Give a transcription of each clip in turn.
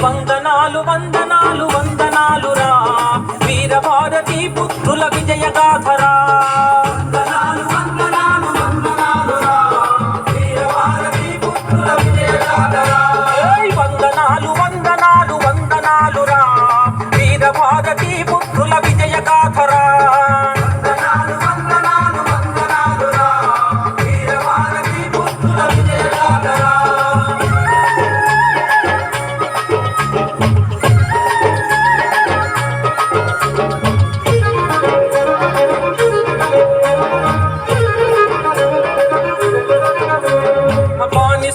వందనాలు వందనాలు వందనాలురా వీర భారతి పుత్రుల విజయ గాథరా. వందనాలు వందనాలు వందనాలురా వీర భారతి పుత్రుల విజయ గాథరా. వందనాలు వందనాలు వందనాలురా వీర భారతి పుత్రుల విజయ గాథరా. వందనాలు వందనాలు వందనాలురా వీర భారతి పుత్రుల విజయ గాథరా.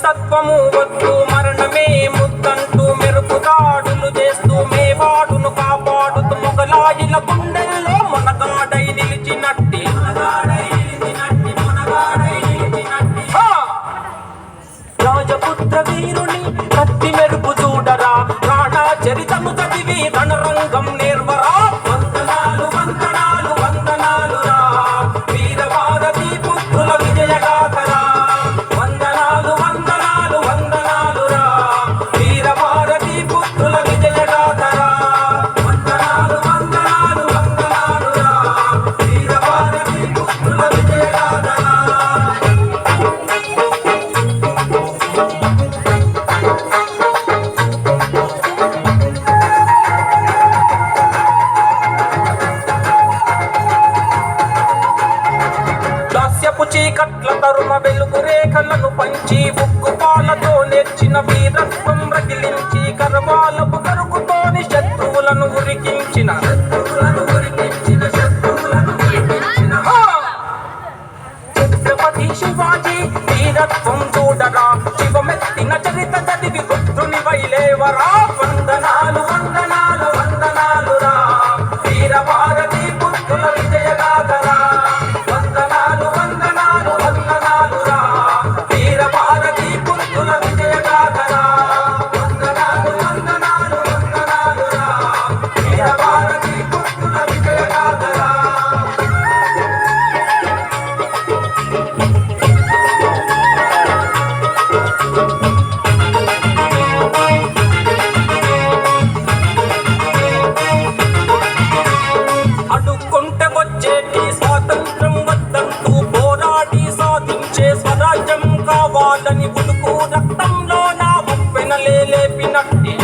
సత్వము వద్దు మరణమే ముద్దంటూ మెరుపు దాడులు చేస్తూ మేవాడును కాపాడుతూ మొగలాయిల గుండెల్లో మునగాడై నిలిచినట్టి రాజపుత్ర వీరుని కత్తి మెరుపు చూడరా రాణా చరితము చదివి రణరంగం నేర్వరా. వందనాలు వందనాలు వందనాలురా వీర భారతి పుత్రుల విజయ గాథరా. వందనాలు వందనాలు వందనాలురా వీర భారతి పుత్రుల విజయ గాథరా. వందనాలు వందనాలు వందనాలురా వీర భారతి పుత్రుల విజయ గాథరా. దాస్యపు చీకట్ల తరుమ వెలుగు రేఖలను పంచి ఉక్కు పాలతో నేర్చిన వీరత్వం రగిలించి కరవాలపు కరుగుతోని శత్రువులను ఉరికించిన ఛత్రపతి శివాజీ వీరత్వం చూడరా శివమెత్తిన చరిత చదివి గుర్తుని వైలేవరా. వందనాలు వందనాలు వందనాలురా వీర భారతి పుత్రుల విజయ గాథరా. వందనాలు వందనాలు వందనాలురా వీర భారతి పుత్రుల విజయ గాథరా. వందనాలు వందనాలు వందనాలురా వీర భారతి పుత్రుల విజయ గాథరా. అడుక్కుంటే వచ్చేటి స్వాతంత్రం వద్దంటూ పోరాడి సాధించే స్వరాజ్యం కావాలని ఉడుకు రక్తంలో నా ఉప్పెనలేపినట్టి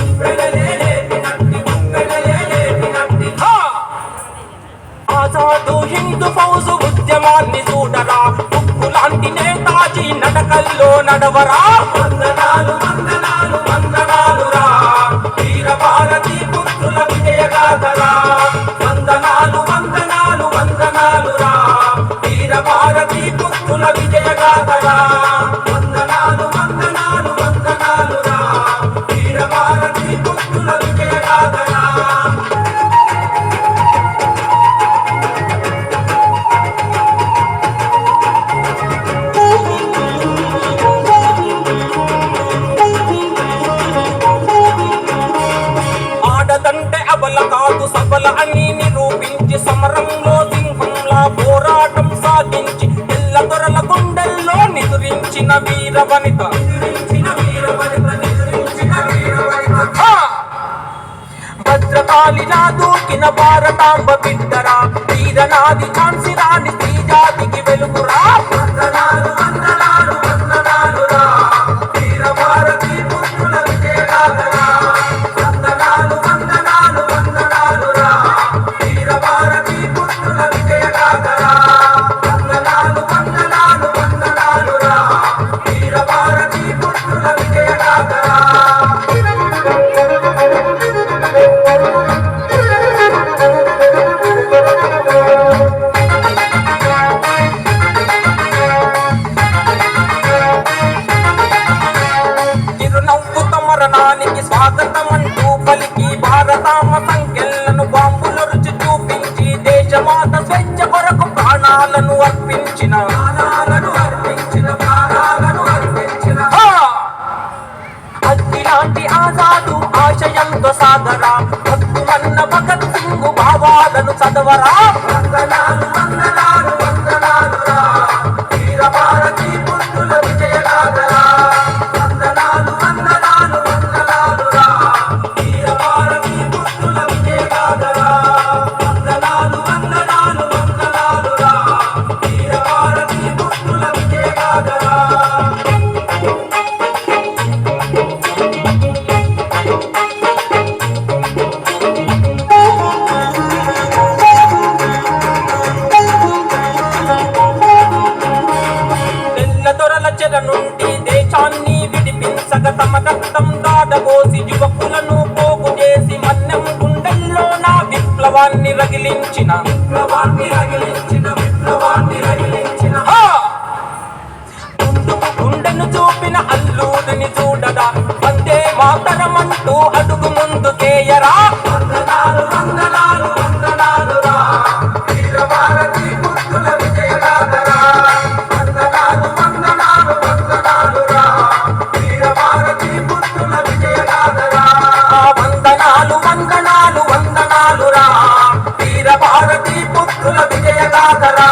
ఆజాదు హిందూ ఫౌజు ఉద్యమాన్ని చూడరా ఉప్పు లాంటి నేతాజీ నడకల్లో నడవరా. వందనాలు వందనాలు వందనాలురా వీర భారతి పుత్రుల విజయ గాథరా. వందనాలు వందనాలు వందనాలురా వీర భారతి పుత్రుల విజయ గాథరా. వందనాలు వందనాలు వందనాలురా వీర భారతి పుత్రుల విజయ గాథరా. ఆడదంటే అబల కాదు సబల అని నిరూపించి సమరంలో సింహంలా పోరాటం సాగించి ఎల్ల దొరల గుండెల్లో నిదురించిన వీర వనిత. భద్రకాళిలా దూకిన భారతాంబ బిడ్డరా వీరనాది ఝాన్సీ రాణి స్త్రీ జాతికి వెలుగురా. వందనాలు వందనాలు వందనాలురా వీర భారతి పుత్రుల విజయ గాథరా. వందనాలు వందనాలు వందనాలురా వీర భారతి పుత్రుల విజయ గాథరా. వందనాలు వందనాలు వందనాలురా వీర భారతి పుత్రుల విజయ గాథరా. మరణానికి స్వాగతమంటూ పలికి భారతామ సంఖ్యలను బాంబులు రుచి చూపించి దేశమాత స్వేచ్ఛ కొరకు ప్రాణాలను అర్పించిన ధైర్యంతో సాగరా భక్తులన్న భగత్ సింగ్ భావాలను చదవరా వందనాలు వందనాలు వందనాలురా వీర భారతి పుత్రుల విజయగాథరా వందనాలు వందనాలు వందనాలురా వీర భారతి పుత్రుల విజయగాథరా వందనాలు వందనాలు వందనాలురా వీర భారతి పుత్రుల విజయగాథరా చెర నుండి దేశాన్ని విడిపించగ తమ రక్తం దాడబోసి యువకులను పోగు చేసి మన్నెం గుండెల్లో నా విప్లవాన్ని రగిలించిన గుండెను చూపిన అల్లూరిని చూడరా వందే మాతరమంటూ అడుగు ముందుకేయరా వందనాలు వందనాలు వందనాలురా వీర భారతి పుత్రుల విజయగాథరా వందనాలు వందనాలు వందనాలురా వీర భారతి పుత్రుల విజయగాథరా వందనాలు వందనాలు వందనాలురా వీర భారతి పుత్రుల విజయగాథరా